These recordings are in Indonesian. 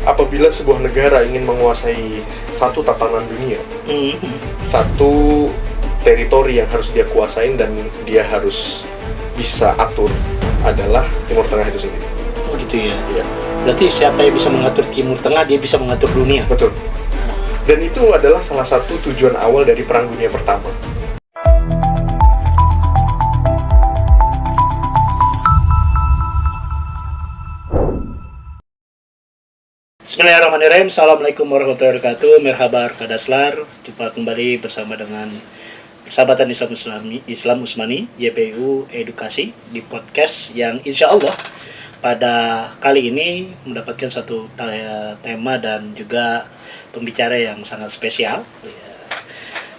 apabila sebuah negara ingin menguasai satu tatanan dunia, satu teritori yang harus dia kuasain dan dia harus bisa atur adalah Timur Tengah itu sendiri. Oh gitu ya. Iya. Berarti siapa yang bisa mengatur Timur Tengah, dia bisa mengatur dunia. Betul. Dan itu adalah salah satu tujuan awal dari Perang Dunia Pertama. Bismillahirrahmanirrahim. Assalamualaikum warahmatullahi wabarakatuh. Merhaba Arkadaslar. Jumpa kembali bersama dengan Persahabatan Islam Usmani YPU Edukasi di podcast yang insya Allah pada kali ini mendapatkan satu tema dan juga pembicara yang sangat spesial.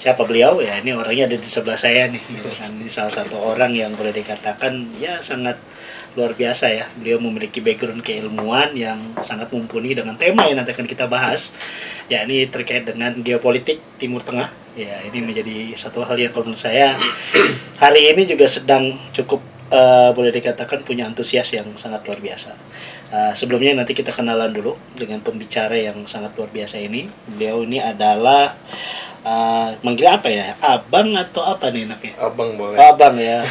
Siapa beliau? Ya, ini orangnya ada di sebelah saya nih. Ini salah satu orang yang boleh dikatakan ya sangat luar biasa ya. Beliau memiliki background keilmuan yang sangat mumpuni dengan tema yang nanti akan kita bahas, yakni terkait dengan geopolitik Timur Tengah. Ya, ini menjadi satu hal yang menurut saya hari ini juga sedang cukup boleh dikatakan punya antusias yang sangat luar biasa. Sebelumnya nanti kita kenalan dulu dengan pembicara yang sangat luar biasa ini. Beliau ini adalah manggil apa ya? Abang atau apa nih enaknya? Abang boleh. Abang ya.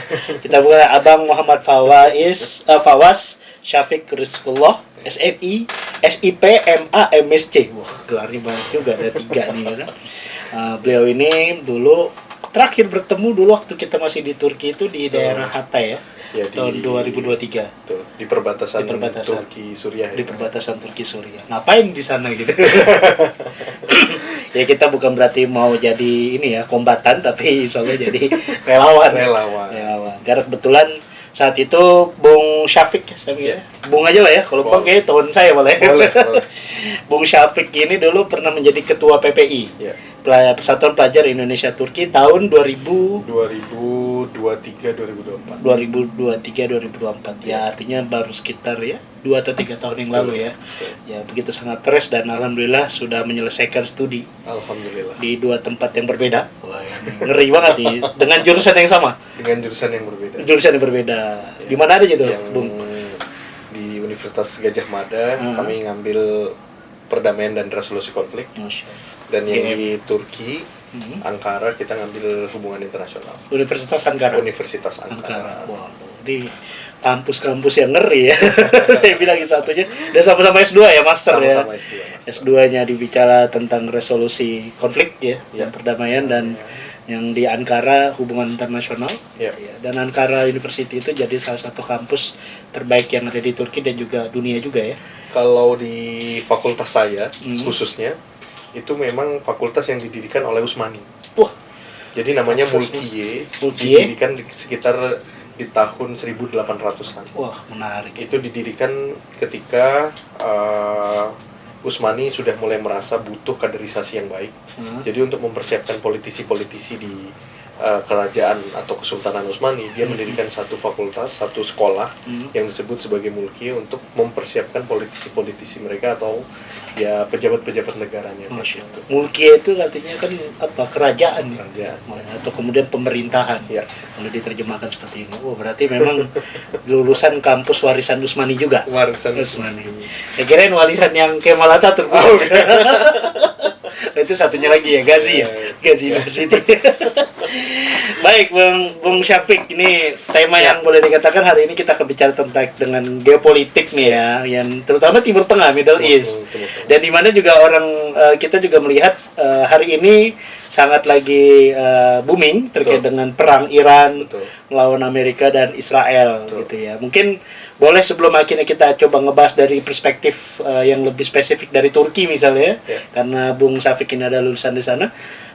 Kita bukan Abang Muhammad Fawas Syafiq Rizqullah SMI SIP MA MSc. Wah, gelarnya banyak juga, ada 3 nih ya. Beliau ini dulu terakhir bertemu dulu waktu kita masih di Turki itu di daerah Hatay ya. Ya, tahun 2023. Tuh, di perbatasan Turki Suriah. Di perbatasan Turki Suriah. Ngapain di sana gitu? Ya kita bukan berarti mau jadi ini ya kombatan, tapi insya Allah jadi relawan. Karena kebetulan saat itu Bung Syafiq ya. Bung aja lah ya, kalau Bang kayaknya tahun saya boleh. Bung Syafiq ini dulu pernah menjadi ketua PPI. Ya. Persatuan Pelajar Indonesia Turki tahun 2023-2024. Ya, artinya baru sekitar ya 2 atau 3 tahun yang lalu ya. Ya, begitu sangat fresh dan alhamdulillah sudah menyelesaikan studi. Alhamdulillah. Di 2 tempat yang berbeda. Wah, ngeri banget nih. Dengan jurusan yang sama. Dengan jurusan yang berbeda. Ya. Di mana aja gitu, Bung? Di Universitas Gajah Mada, kami ngambil perdamaian dan resolusi konflik. Dan yang di Turki, Ankara, kita ngambil hubungan internasional. Universitas Ankara. Wow. Di kampus-kampus yang ngeri ya. Saya bilang satunya. Dan sama-sama S2 ya, master ya. S2-nya dibicara tentang resolusi konflik ya, dan perdamaian, dan yang di Ankara hubungan internasional. Dan Ankara University itu jadi salah satu kampus terbaik yang ada di Turki dan juga dunia juga ya. Kalau di fakultas saya khususnya itu memang fakultas yang didirikan oleh Usmani. Wah. Jadi namanya Mulkiye. Didirikan sekitar di tahun 1800-an. Wah, menarik. Itu didirikan ketika Usmani sudah mulai merasa butuh kaderisasi yang baik. Jadi untuk mempersiapkan politisi-politisi di kerajaan atau Kesultanan Utsmani, dia mendirikan satu fakultas, satu sekolah yang disebut sebagai Mulkiye untuk mempersiapkan politisi-politisi mereka atau ya pejabat-pejabat negaranya. Mulkiye itu artinya kan apa? Kerajaan. Atau kemudian pemerintahan. Ya. Kalau diterjemahkan seperti ini. Oh, berarti memang lulusan kampus warisan Utsmani juga. Warisan Utsmani. Saya kirain warisan yang Kemal Atatürk. Itu satunya lagi ya, Gazi University. Baik, Bung Syafiq, ini tema yang boleh dikatakan hari ini kita akan bicara tentang dengan geopolitik nih ya, yang terutama Timur Tengah, Middle East. Dan di mana juga kita juga melihat hari ini sangat lagi booming terkait dengan perang Iran melawan Amerika dan Israel gitu ya. Mungkin boleh sebelum akhirnya kita coba ngebahas dari perspektif yang lebih spesifik dari Turki misalnya, karena Bung Syafiq ini ada lulusan di sana.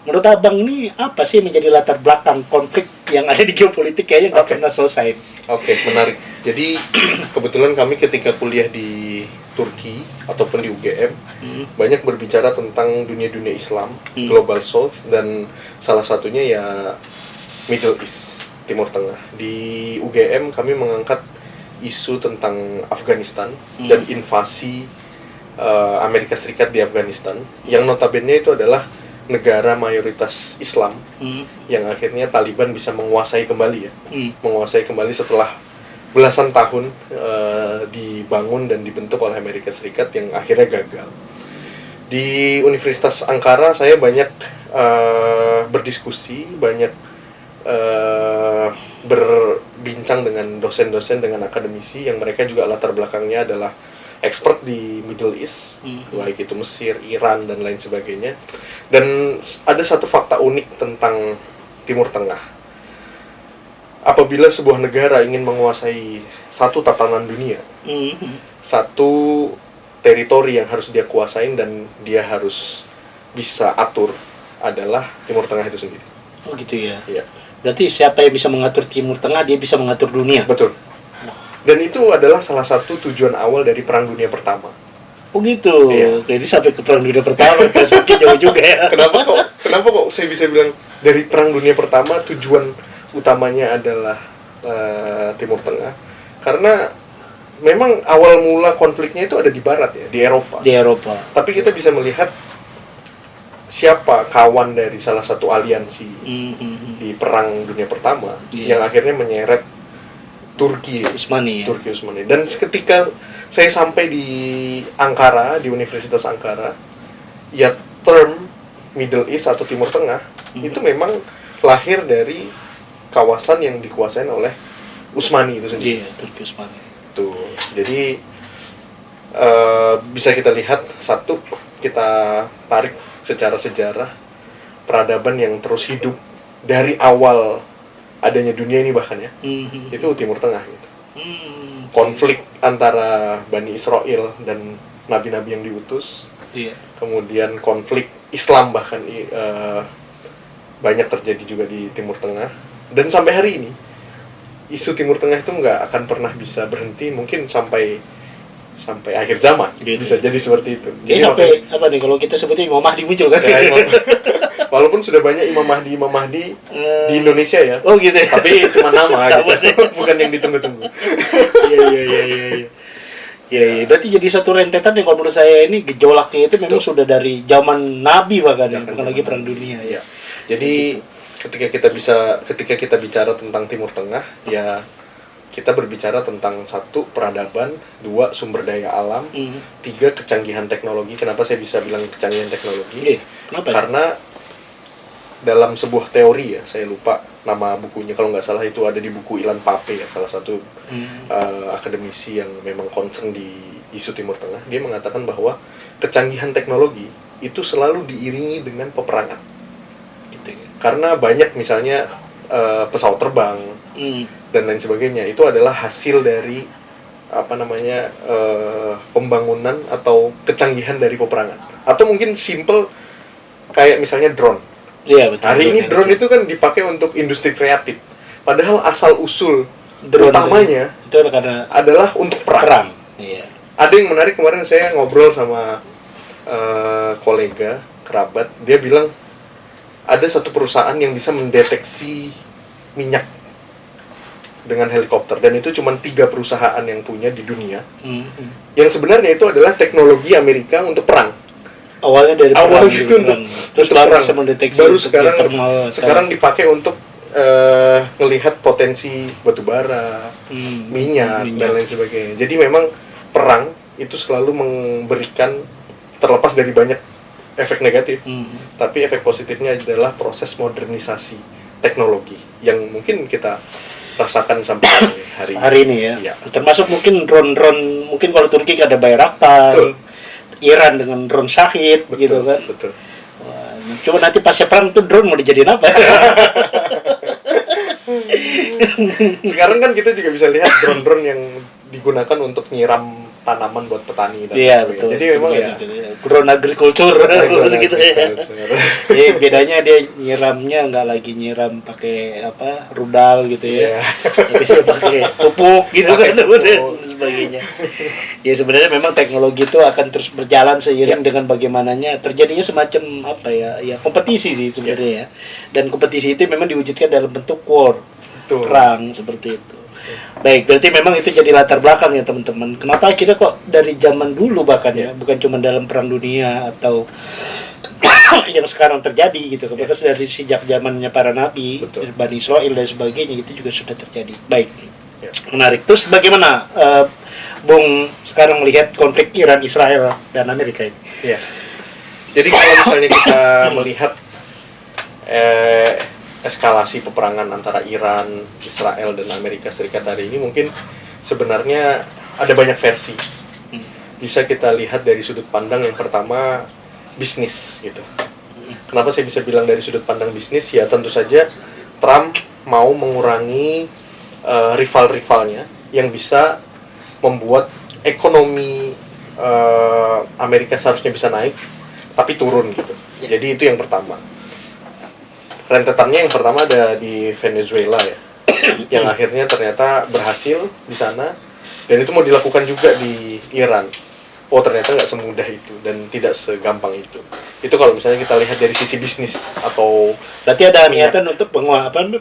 Menurut Abang ini apa sih menjadi latar belakang konflik yang ada di geopolitik kayaknya nggak pernah selesai? Oke, menarik. Jadi kebetulan kami ketika kuliah di Turki ataupun di UGM banyak berbicara tentang dunia-dunia Islam, Global South, dan salah satunya ya Middle East, Timur Tengah. Di UGM kami mengangkat isu tentang Afghanistan dan invasi Amerika Serikat di Afghanistan, yang notabene itu adalah negara mayoritas Islam yang akhirnya Taliban bisa menguasai kembali ya, menguasai kembali setelah belasan tahun dibangun dan dibentuk oleh Amerika Serikat yang akhirnya gagal. Di Universitas Ankara saya banyak berdiskusi, banyak berbincang dengan dosen-dosen, dengan akademisi yang mereka juga latar belakangnya adalah expert di Middle East, baik itu Mesir, Iran, dan lain sebagainya. Dan ada satu fakta unik tentang Timur Tengah. Apabila sebuah negara ingin menguasai satu tatanan dunia, satu teritori yang harus dia kuasain dan dia harus bisa atur adalah Timur Tengah itu sendiri. Oh gitu ya. Iya. Berarti siapa yang bisa mengatur Timur Tengah, dia bisa mengatur dunia. Betul. Dan itu adalah salah satu tujuan awal dari Perang Dunia Pertama. Oh gitu. Iya. Jadi sampai ke Perang Dunia Pertama, Facebooknya jauh juga ya. Kenapa kok saya bisa bilang dari Perang Dunia Pertama tujuan utamanya adalah Timur Tengah? Karena memang awal mula konfliknya itu ada di Barat ya, di Eropa. Di Eropa. Tapi kita bisa melihat siapa kawan dari salah satu aliansi di Perang Dunia Pertama yang akhirnya menyeret Turki Utsmani ya. Turki Utsmani. Dan ketika saya sampai di Ankara, di Universitas Ankara, ya term Middle East atau Timur Tengah itu memang lahir dari kawasan yang dikuasai oleh Utsmani itu sendiri. Iya, Turki Utsmani. Tuh, jadi bisa kita lihat, satu, kita tarik secara sejarah peradaban yang terus hidup dari awal adanya dunia ini bahkan ya, itu Timur Tengah gitu. Konflik antara Bani Israel dan nabi-nabi yang diutus, kemudian konflik Islam bahkan banyak terjadi juga di Timur Tengah, dan sampai hari ini isu Timur Tengah itu nggak akan pernah bisa berhenti, mungkin sampai akhir zaman gitu. Bisa jadi seperti itu. Jadi sampai apa nih kalau kita sebutnya Imam Mahdi muncul kan? Ya, walaupun sudah banyak Imam Mahdi di Indonesia ya. Oh gitu ya. Tapi cuma nama gitu. Bukan yang ditunggu-tunggu. Iya. Ya, berarti jadi satu rentetan yang kalau menurut saya ini gejolaknya itu memang sudah dari zaman Nabi bahkan ya, bukan lagi perang dunia ya. Jadi ketika kita bicara tentang Timur Tengah, ya kita berbicara tentang satu, peradaban, dua, sumber daya alam, tiga, kecanggihan teknologi. Kenapa saya bisa bilang kecanggihan teknologi? Kenapa? Karena dalam sebuah teori ya, saya lupa nama bukunya, kalau nggak salah itu ada di buku Ilan Pape ya, salah satu akademisi yang memang concern di isu Timur Tengah. Dia mengatakan bahwa kecanggihan teknologi itu selalu diiringi dengan peperangan. Gitu ya. Karena banyak misalnya pesawat terbang dan lain sebagainya, itu adalah hasil dari pembangunan atau kecanggihan dari peperangan. Atau mungkin simple kayak misalnya drone. Iya, betul. Hari ini drone itu kan dipakai untuk industri kreatif. Padahal asal usul drone utamanya itu karena adalah untuk perang. Iya. Ada yang menarik, kemarin saya ngobrol sama kolega, kerabat, dia bilang ada satu perusahaan yang bisa mendeteksi minyak dengan helikopter, dan itu cuma 3 perusahaan yang punya di dunia. Yang sebenarnya itu adalah teknologi Amerika untuk perang. Awalnya dari Awal perang, itu untuk terus perang. bisa mendeteksi Baru untuk sekarang dipakai untuk melihat potensi batu bara, minyak, dan lain sebagainya. Jadi memang perang itu selalu memberikan, terlepas dari banyak efek negatif, tapi efek positifnya adalah proses modernisasi teknologi yang mungkin kita rasakan sampai hari ini ya. Ya. Termasuk mungkin drone, mungkin kalau Turki ada Bayraktar, Iran dengan drone Shahid, gitu kan. Betul. Wah, coba nanti pasca perang tuh drone mau dijadiin apa? Sekarang kan kita juga bisa lihat drone-drone yang digunakan untuk nyiram tanaman buat petani dan betul. Jadi memang ya drone agriculture gitu ya. Jadi bedanya dia nyiramnya nggak lagi nyiram pakai rudal gitu ya. Tapi dia pakai pupuk gitu kan dan sebagainya. Ya sebenarnya memang teknologi itu akan terus berjalan seiring dengan bagaimananya terjadinya semacam kompetisi sih sebenarnya ya. Dan kompetisi itu memang diwujudkan dalam bentuk war, perang seperti itu. Baik, berarti memang itu jadi latar belakang ya teman-teman. Kenapa akhirnya kok dari zaman dulu bahkan ya, bukan cuma dalam perang dunia atau yang sekarang terjadi gitu. Bahkan dari sejak zamannya para nabi, Bani Israel dan sebagainya itu juga sudah terjadi. Baik. Ya. Menarik. Terus bagaimana Bung sekarang melihat konflik Iran, Israel, dan Amerika ini? Ya. Jadi kalau misalnya kita melihat eskalasi peperangan antara Iran, Israel, dan Amerika Serikat hari ini, mungkin sebenarnya ada banyak versi. Bisa kita lihat dari sudut pandang yang pertama, bisnis gitu. Kenapa saya bisa bilang dari sudut pandang bisnis? Ya tentu saja Trump mau mengurangi rival-rivalnya yang bisa membuat ekonomi Amerika seharusnya bisa naik, tapi turun gitu. Jadi itu yang pertama. Rentetannya yang pertama ada di Venezuela ya, yang akhirnya ternyata berhasil di sana, dan itu mau dilakukan juga di Iran. Oh ternyata nggak semudah itu dan tidak segampang itu. Itu kalau misalnya kita lihat dari sisi bisnis atau berarti ada niatan untuk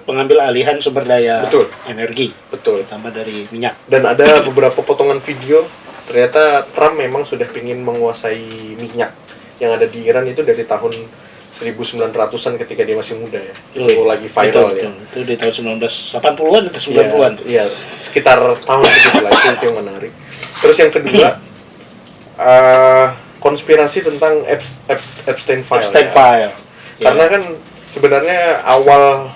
pengambil alihan sumber daya Betul. energi, betul. terutama dari minyak. Dan ada beberapa potongan video ternyata Trump memang sudah ingin menguasai minyak yang ada di Iran itu dari tahun 1900-an ketika dia masih muda ya. Itu lagi viral ya. Itu di tahun 1980-an atau 90-an. Iya, sekitar tahun segitu lah, itu yang menarik. Terus yang kedua, konspirasi tentang Epstein File. Epstein ya. File. Karena kan sebenarnya awal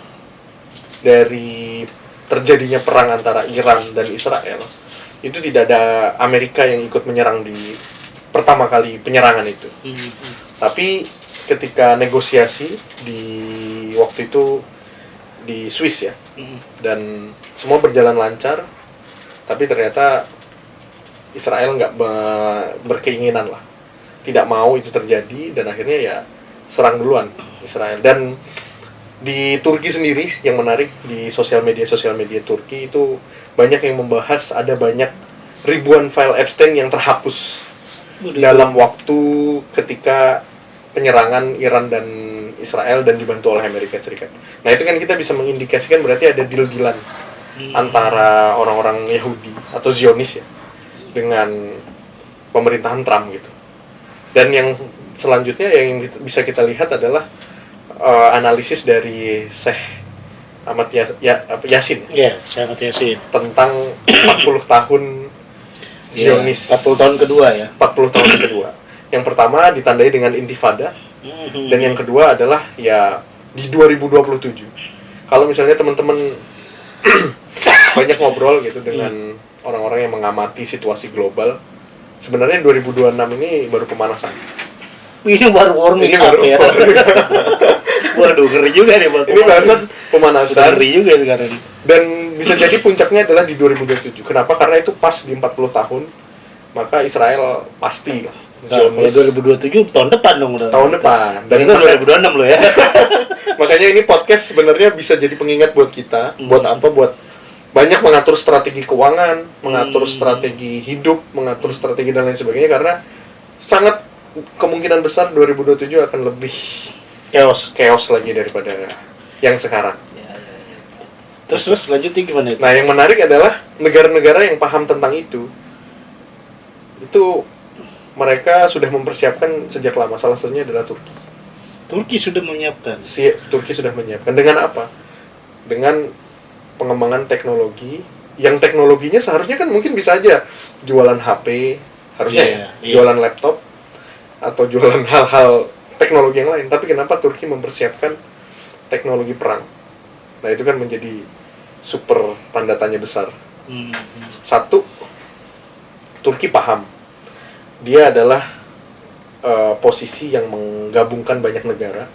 dari terjadinya perang antara Iran dan Israel itu tidak ada Amerika yang ikut menyerang di pertama kali penyerangan itu. Tapi ketika negosiasi di waktu itu di Swiss ya, dan semua berjalan lancar, tapi ternyata Israel nggak berkeinginan lah, tidak mau itu terjadi, dan akhirnya ya serang duluan Israel. Dan di Turki sendiri yang menarik, di sosial media Turki itu banyak yang membahas ada banyak ribuan file Epstein yang terhapus dalam waktu ketika penyerangan Iran dan Israel dan dibantu oleh Amerika Serikat. Nah itu kan kita bisa mengindikasikan berarti ada deal-dealan antara orang-orang Yahudi atau Zionis ya dengan pemerintahan Trump gitu. Dan yang selanjutnya yang bisa kita lihat adalah analisis dari Syekh Ahmad Yasin. Iya, Syekh Ahmad Yasin Tentang 40 tahun Zionis. 40 tahun kedua ya. 40 tahun kedua. Yang pertama ditandai dengan intifada, dan yang kedua adalah ya di 2027. Kalau misalnya teman-teman banyak ngobrol gitu dengan orang-orang yang mengamati situasi global, sebenarnya 2026 ini baru pemanasan. Ini baru warming Ini up baru ya. Waduh, ngeri juga nih buat Ini barusan pemanasan, ngeri juga sekarang. dan bisa jadi puncaknya adalah di 2027. Kenapa? Karena itu pas di 40 tahun, maka Israel pasti lah. Nah, kalau 2027 tahun depan dong udah. Tahun depan. Dan itu 2026 loh ya. Makanya ini podcast sebenarnya bisa jadi pengingat buat kita. Buat apa? Buat banyak mengatur strategi keuangan, mengatur strategi hidup, mengatur strategi dan lain sebagainya, karena sangat kemungkinan besar 2027 akan lebih chaos lagi daripada yang sekarang. Terus lanjutnya gimana itu? Nah, yang menarik adalah negara-negara yang paham tentang itu mereka sudah mempersiapkan sejak lama. Salah satunya adalah Turki. Turki sudah menyiapkan. Turki sudah menyiapkan. Dengan apa? Dengan pengembangan teknologi. Yang teknologinya seharusnya kan mungkin bisa aja jualan HP, harusnya jualan laptop, atau jualan hal-hal teknologi yang lain. Tapi kenapa Turki mempersiapkan teknologi perang? Nah itu kan menjadi super tanda tanya besar. Satu, Turki paham. Dia adalah posisi yang menggabungkan banyak negara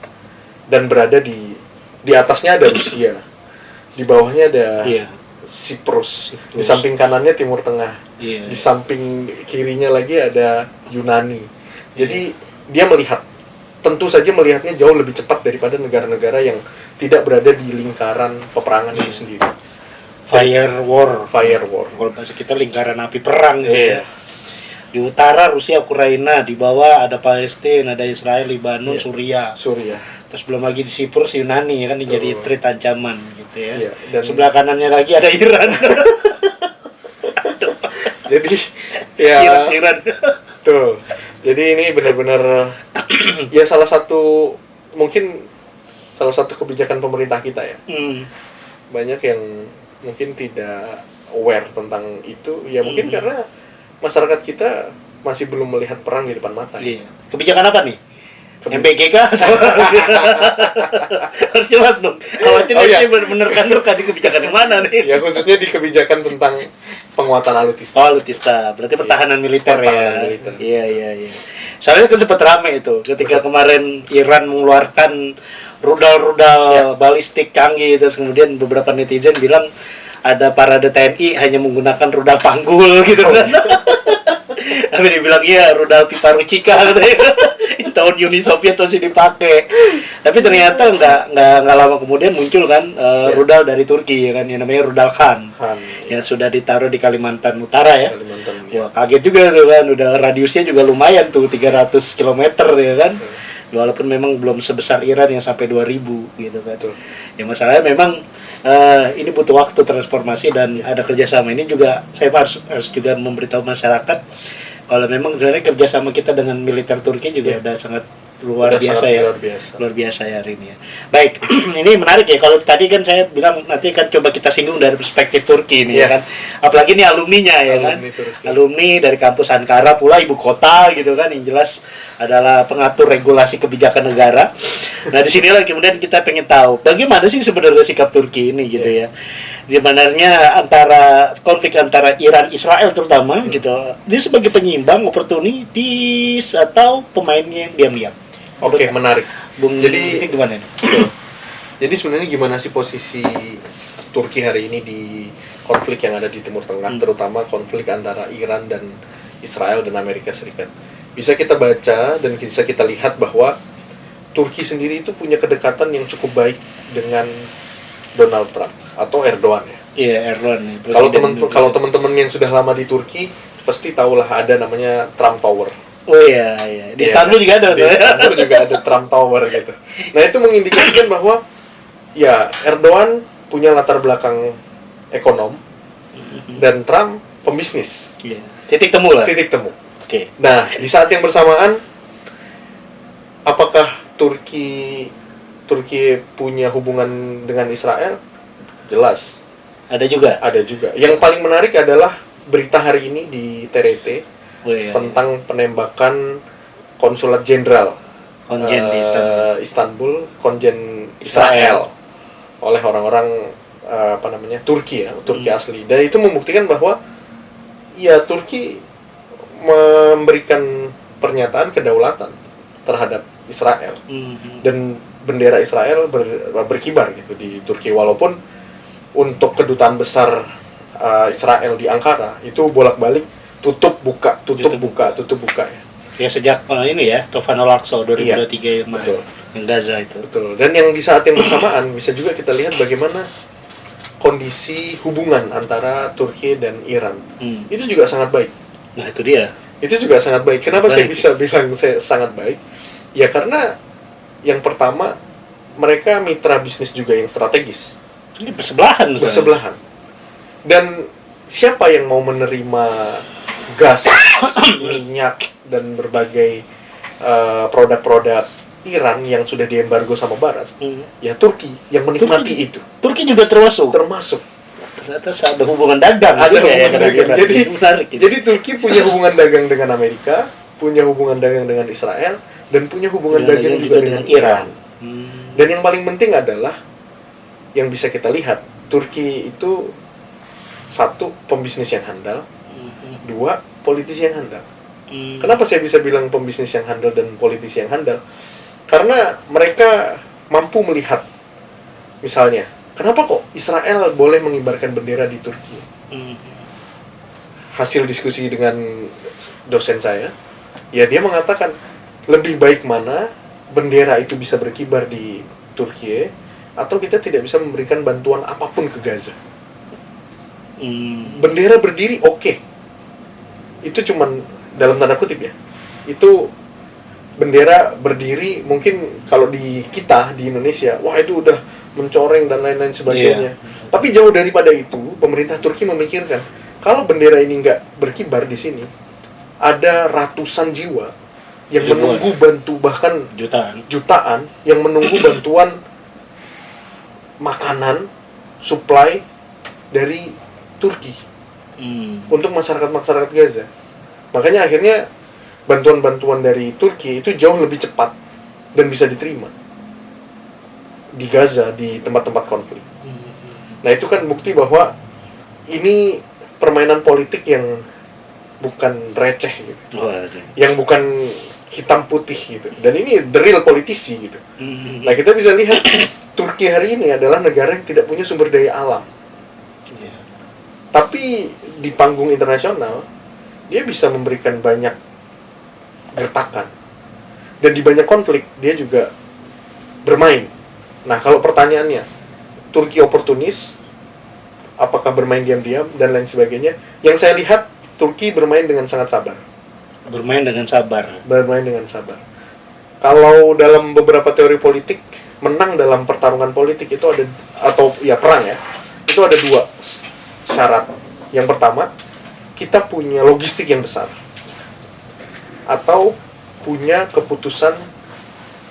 dan berada di atasnya ada Rusia, di bawahnya ada Siprus, di samping kanannya Timur Tengah, di samping kirinya lagi ada Yunani. Jadi dia melihat, tentu saja melihatnya jauh lebih cepat daripada negara-negara yang tidak berada di lingkaran peperangan itu sendiri. Fire war. Kalau bahasa kita lingkaran api perang gitu. Di utara Rusia, Ukraina, di bawah ada Palestina, ada Israel, Lebanon, Suriah. Terus belum lagi di Siprus, Yunani ya kan, jadi threat ancaman gitu ya. Dan sebelah kanannya lagi ada Iran. Jadi Iran. Tuh. Jadi ini benar-benar ya salah satu kebijakan pemerintah kita ya. Banyak yang mungkin tidak aware tentang itu, ya mungkin karena masyarakat kita masih belum melihat perang di depan mata. Iya. Kebijakan apa nih? MPG kah? Harus jelas dong. Khawatir nanti menerka-nerka di kebijakan yang mana nih? Ya khususnya di kebijakan tentang penguatan alutsista. Oh, alutsista. Berarti pertahanan militer ya. Militer. Iya. Soalnya kan sempat rame itu ketika kemarin Iran mengeluarkan rudal-rudal balistik canggih, terus kemudian beberapa netizen bilang ada parade TNI hanya menggunakan rudal panggul gitu kan. Tapi dibilang iya rudal pipa Ruchika katanya. Tahun Uni Soviet masih dipakai. Tapi ternyata nggak lama kemudian muncul kan rudal dari Turki ya kan, yang namanya rudal Khan yang sudah ditaruh di Kalimantan Utara ya. Wah, kaget juga tuh kan, udah radiusnya juga lumayan tuh 300 km ya kan. Walaupun memang belum sebesar Iran yang sampai 2000 gitu kan. Ya masalahnya memang ini butuh waktu transformasi dan ada kerjasama. Ini juga saya harus juga memberitahu masyarakat kalau memang sebenarnya kerjasama kita dengan militer Turki juga udah sangat luar biasa ya hari ini ya. Baik, ini menarik ya. Kalau tadi kan saya bilang nanti kan coba kita singgung dari perspektif Turki ini ya kan. Apalagi ini alumninya ya kan. Alumni dari kampus Ankara pula ibu kota gitu kan, yang jelas adalah pengatur regulasi kebijakan negara. Nah, di sinilah kemudian kita pengen tahu bagaimana sih sebenarnya sikap Turki ini gitu ya. Sebenarnya antara konflik antara Iran Israel terutama gitu, dia sebagai penyeimbang, opportunities atau pemainnya yang diam-diam. Oke, menarik. Jadi gimana ini? Jadi sebenarnya gimana sih posisi Turki hari ini di konflik yang ada di Timur Tengah, terutama konflik antara Iran dan Israel dan Amerika Serikat. Bisa kita baca dan bisa kita lihat bahwa Turki sendiri itu punya kedekatan yang cukup baik dengan Donald Trump atau Erdogan ya. Iya, Erdogan nih. Kalau teman-teman yang sudah lama di Turki pasti tahulah ada namanya Trump Tower. Oh iya. Di Istanbul juga ada. Di Istanbul juga ada Trump Tower gitu. Nah, itu mengindikasikan bahwa ya Erdogan punya latar belakang ekonom dan Trump pembisnis. Iya. Titik temu lah. Titik temu. Oke. Nah, di saat yang bersamaan apakah Turki punya hubungan dengan Israel? Jelas. Ada juga. Yang paling menarik adalah berita hari ini di TRT tentang penembakan konsulat jenderal di Istanbul, konjen Israel oleh orang-orang Turki ya, Turki asli. Dan itu membuktikan bahwa ya Turki memberikan pernyataan kedaulatan terhadap Israel dan bendera Israel berkibar gitu di Turki, walaupun untuk kedutaan besar Israel di Ankara itu bolak-balik tutup buka ya. Ya sejak ini ya Tufan Al-Aqsa 2023 yang Gaza itu. Betul. Dan yang di saat yang bersamaan bisa juga kita lihat bagaimana kondisi hubungan antara Turki dan Iran. Itu juga sangat baik. Nah, itu dia. Itu juga sangat baik. Kenapa saya bisa bilang sangat baik? Ya karena yang pertama, mereka mitra bisnis juga yang strategis. Ini bersebelahan. Dan siapa yang mau menerima gas, minyak, dan berbagai produk-produk Iran yang sudah diembargo sama Barat? Ya Turki yang menikmati itu. Turki juga termasuk. Ternyata ada hubungan dagang. Jadi Turki punya hubungan dagang dengan Amerika, punya hubungan dagang dengan Israel, dan punya hubungan dagang juga dengan Iran. Dan yang paling penting adalah yang bisa kita lihat, Turki itu satu, pembisnis yang handal, dua, politisi yang handal. Kenapa saya bisa bilang pembisnis yang handal dan politisi yang handal? Karena mereka mampu melihat, misalnya, kenapa kok Israel boleh mengibarkan bendera di Turki? Hasil diskusi dengan dosen saya, ya dia mengatakan, lebih baik mana bendera itu bisa berkibar di Turki atau kita tidak bisa memberikan bantuan apapun ke Gaza. Bendera berdiri oke. Itu cuman dalam tanda kutip ya. Itu bendera berdiri mungkin kalau di kita di Indonesia, wah itu udah mencoreng dan lain-lain sebagainya. Tapi jauh daripada itu, pemerintah Turki memikirkan kalau bendera ini nggak berkibar di sini, ada ratusan jiwa yang menunggu bahkan jutaan yang menunggu bantuan makanan, supply dari Turki untuk masyarakat Gaza. Makanya akhirnya bantuan-bantuan dari Turki itu jauh lebih cepat dan bisa diterima di Gaza, di tempat-tempat konflik. Nah itu kan bukti bahwa ini permainan politik yang bukan receh gitu, yang bukan hitam putih gitu, dan ini the real politisi gitu. Nah kita bisa lihat Turki hari ini adalah negara yang tidak punya sumber daya alam, tapi di panggung internasional dia bisa memberikan banyak gertakan, dan di banyak konflik dia juga bermain. Nah kalau pertanyaannya, Turki oportunis, apakah bermain diam-diam dan lain sebagainya, yang saya lihat Turki bermain dengan sangat sabar. Bermain dengan sabar. Kalau dalam beberapa teori politik, menang dalam pertarungan politik itu ada, atau ya perang ya, itu ada dua syarat. Yang pertama, kita punya logistik yang besar, atau punya keputusan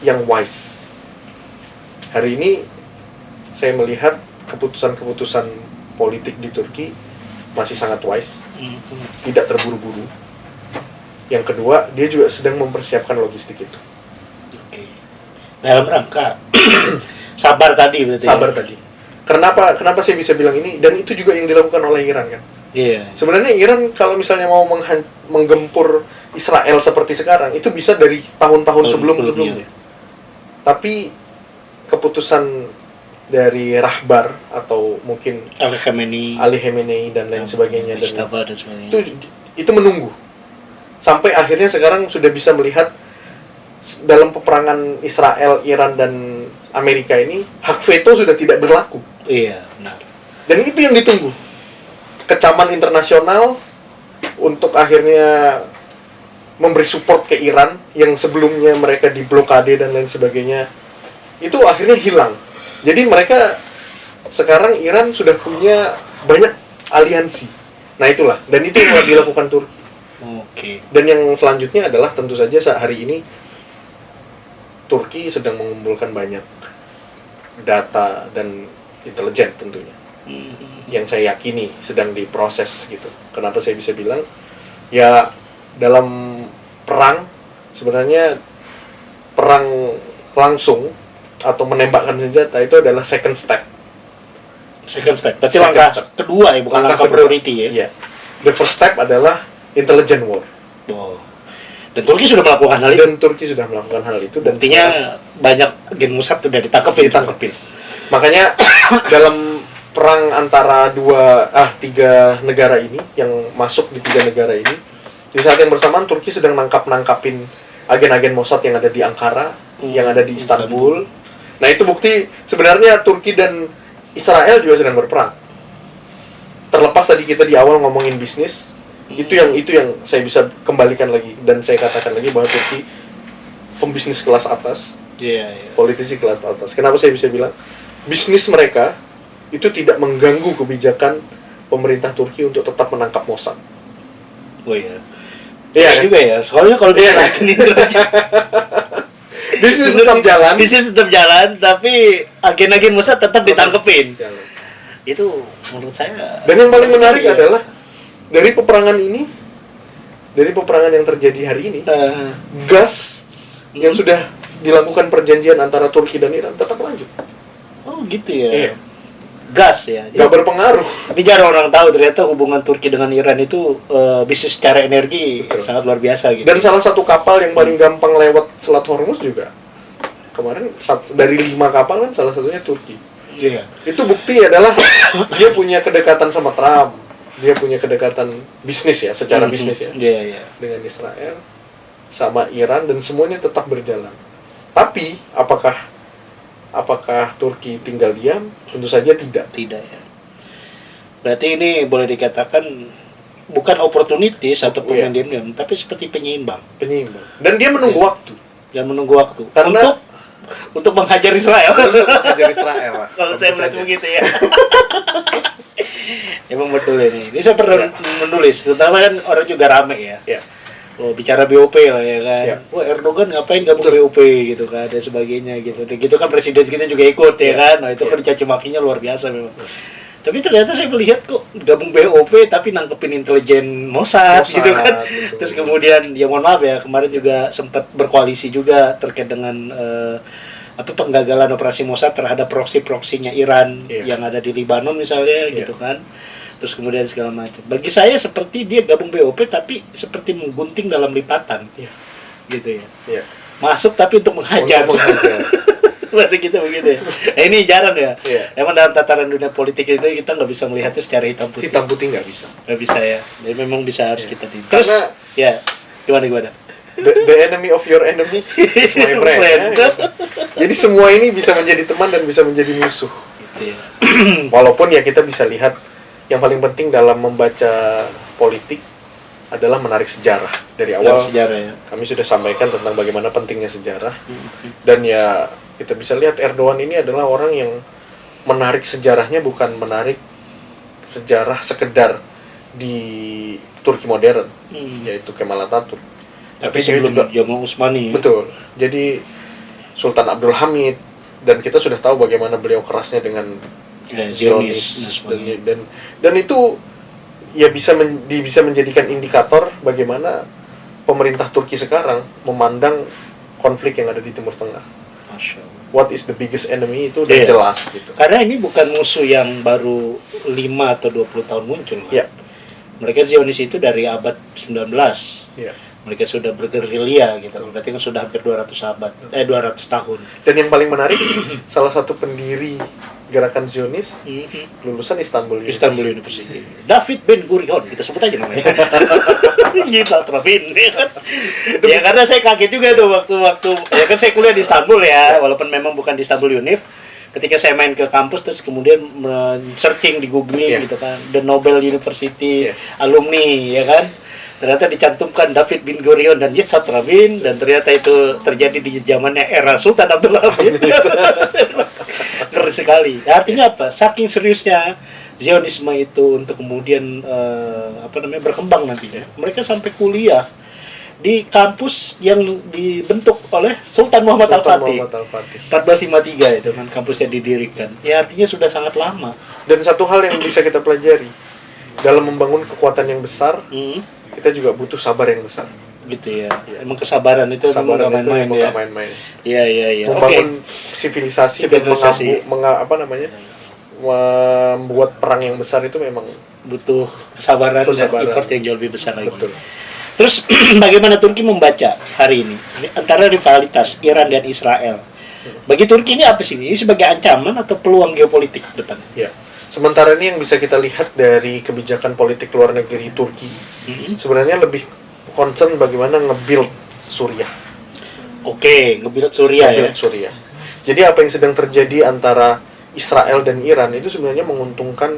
yang wise. Hari ini saya melihat keputusan-keputusan politik di Turki masih sangat wise, tidak terburu-buru. Yang kedua, dia juga sedang mempersiapkan logistik itu. Dalam rangka sabar tadi berarti. Sabar tadi. Kenapa saya bisa bilang ini? Dan itu juga yang dilakukan oleh Iran kan? Iya. Sebenarnya Iran kalau misalnya mau menggempur Israel seperti sekarang, itu bisa dari tahun-tahun sebelumnya. Tapi keputusan dari Rahbar atau mungkin Ali Khamenei dan lain sebagainya, itu menunggu sampai akhirnya sekarang sudah bisa melihat dalam peperangan Israel, Iran dan Amerika ini hak veto sudah tidak berlaku. Iya, benar. Dan itu yang ditunggu, kecaman internasional untuk akhirnya memberi support ke Iran yang sebelumnya mereka diblokade dan lain sebagainya, itu akhirnya hilang. Jadi mereka sekarang Iran sudah punya banyak aliansi. Nah itulah, dan itu yang dilakukan Turki. Dan yang selanjutnya adalah tentu saja saat hari ini Turki sedang mengumpulkan banyak data dan intelijen tentunya, yang saya yakini sedang diproses gitu. Kenapa saya bisa bilang? Ya dalam perang, sebenarnya perang langsung atau menembakkan senjata itu adalah second step. Berarti langkah kedua ya, bukan langkah priority ya. Iya. The first step adalah intelligent war. Dan Turki sudah melakukan hal itu. Dan artinya banyak gen Mossad sudah ditangkepin. Makanya dalam perang antara tiga negara ini, yang masuk di tiga negara ini, di saat yang bersamaan Turki sedang nangkapin agen-agen Mossad yang ada di Ankara, yang ada di Istanbul. Nah itu bukti sebenarnya Turki dan Israel juga sedang berperang. Terlepas tadi kita di awal ngomongin bisnis, itu yang saya bisa kembalikan lagi, dan saya katakan lagi bahwa Turki pembisnis kelas atas, politisi kelas atas. Kenapa saya bisa bilang bisnis mereka itu tidak mengganggu kebijakan pemerintah Turki untuk tetap menangkap Mossad. Iya juga ya. Soalnya kalau bisnis tetap jalan, tapi agen-agen Mossad tetap ditangkepin. Itu menurut saya. Dan yang paling menarik adalah dari peperangan yang terjadi hari ini, gas yang sudah dilakukan perjanjian antara Turki dan Iran tetap lanjut. Oh gitu ya. Iya. Gas ya. Gak berpengaruh. Tapi jarang orang tahu ternyata hubungan Turki dengan Iran itu bisnis secara energi sangat luar biasa gitu. Dan salah satu kapal yang paling gampang lewat Selat Hormuz juga kemarin dari 5 kapal kan salah satunya Turki. Iya. Itu bukti adalah dia punya kedekatan sama Trump, dia punya kedekatan bisnis ya, secara bisnis ya, dengan Israel, sama Iran, dan semuanya tetap berjalan. Tapi apakah Turki tinggal diam? Tentu saja tidak. Tidak ya. Berarti ini boleh dikatakan bukan opportunities atau pemain diam-diam, tapi seperti penyeimbang. Dan dia menunggu waktu. Karena untuk menghajar Israel. Kalau saya melihat begitu ya. Emang betul ini. Ini saya pernah menulis, terutama kan orang juga rame ya. Bicara BOP lah ya kan. Erdogan ngapain gabung BOP gitu kan, dan sebagainya gitu. Dan gitu kan presiden kita juga ikut ya kan. Nah, itu kan caci makinya luar biasa memang. Tapi ternyata saya melihat kok gabung BOP tapi nangkepin intelijen Mossad gitu kan. Betul. Terus kemudian ya mohon maaf ya, kemarin juga sempat berkoalisi juga terkait dengan penggagalan operasi Mossad terhadap proksi-proksinya Iran yang ada di Libanon misalnya gitu kan. Terus kemudian segala macam. Bagi saya seperti dia gabung BOP tapi seperti menggunting dalam lipatan. Gitu ya. Masuk tapi untuk menghajar. Masih gitu begitu ya. Ini jarang ya. Emang dalam tataran dunia politik itu kita nggak bisa melihatnya secara hitam putih. Hitam putih nggak bisa. Nggak bisa ya. Jadi memang bisa harus kita di. Terus karena ya gimana? The enemy of your enemy is my friend. Ya. Jadi semua ini bisa menjadi teman dan bisa menjadi musuh. Gitu ya. Walaupun ya kita bisa lihat yang paling penting dalam membaca politik adalah menarik sejarah. Dari awal sejarah, ya. Kami sudah sampaikan tentang bagaimana pentingnya sejarah. Dan ya kita bisa lihat Erdogan ini adalah orang yang menarik sejarahnya, bukan menarik sejarah sekedar di Turki modern, yaitu Kemal Atatürk. Tapi sebelum zaman Utsmani. Betul. Jadi Sultan Abdul Hamid, dan kita sudah tahu bagaimana beliau kerasnya dengan Zionis dan itu ya bisa menjadikan indikator bagaimana pemerintah Turki sekarang memandang konflik yang ada di Timur Tengah. What is the biggest enemy itu udah jelas gitu. Karena ini bukan musuh yang baru 5 atau 20 tahun muncul. Kan? Mereka Zionis itu dari abad 19. Mereka sudah bergerilya gitu. Berarti kan sudah hampir 200 tahun. Dan yang paling menarik salah satu pendiri gerakan Zionis lulusan Istanbul University. David Ben Gurion, kita sebut aja namanya. Yitzhak Rabin. Ya karena saya kaget juga tuh waktu ya kan saya kuliah di Istanbul ya, walaupun memang bukan di Istanbul Univ. Ketika saya main ke kampus terus kemudian searching di googling gitu kan, The Nobel University alumni ya kan. Ternyata dicantumkan David bin Gurion dan Yitzhak Rabin, dan ternyata itu terjadi di zamannya era Sultan Abdul Hamid. Keren sekali. Artinya apa? Saking seriusnya Zionisme itu untuk kemudian berkembang nantinya. Mereka sampai kuliah di kampus yang dibentuk oleh Sultan Muhammad Al-Fatih. 1453 itu kan kampusnya didirikan. Ya artinya sudah sangat lama. Dan satu hal yang bisa kita pelajari dalam membangun kekuatan yang besar, kita juga butuh sabar yang besar. Gitu ya. Emang kesabaran itu memang gak main-main ya. Iya. Membangun sivilisasi. Membuat perang yang besar itu memang butuh kesabaran. Dan effort yang jauh lebih besar lagi. Betul. Terus bagaimana Turki membaca hari ini antara rivalitas Iran dan Israel? Bagi Turki ini apa sih? Ini sebagai ancaman atau peluang geopolitik ke depan? Ya. Sementara ini yang bisa kita lihat dari kebijakan politik luar negeri Turki, sebenarnya lebih concern bagaimana nge-build Suriah. Oke, nge-build Suriah ya. Suriah. Jadi apa yang sedang terjadi antara Israel dan Iran itu sebenarnya menguntungkan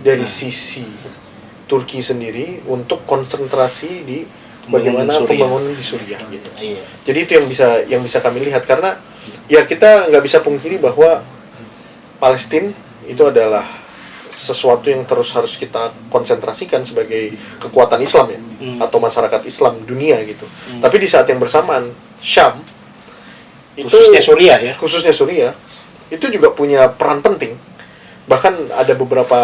dari sisi Turki sendiri untuk konsentrasi di bagaimana pembangunan di Suriah gitu. Jadi itu yang bisa kami lihat, karena ya kita nggak bisa pungkiri bahwa Palestina itu adalah sesuatu yang terus harus kita konsentrasikan sebagai kekuatan Islam ya, atau masyarakat Islam dunia gitu. Tapi di saat yang bersamaan Syam khususnya Suriah itu juga punya peran penting. Bahkan ada beberapa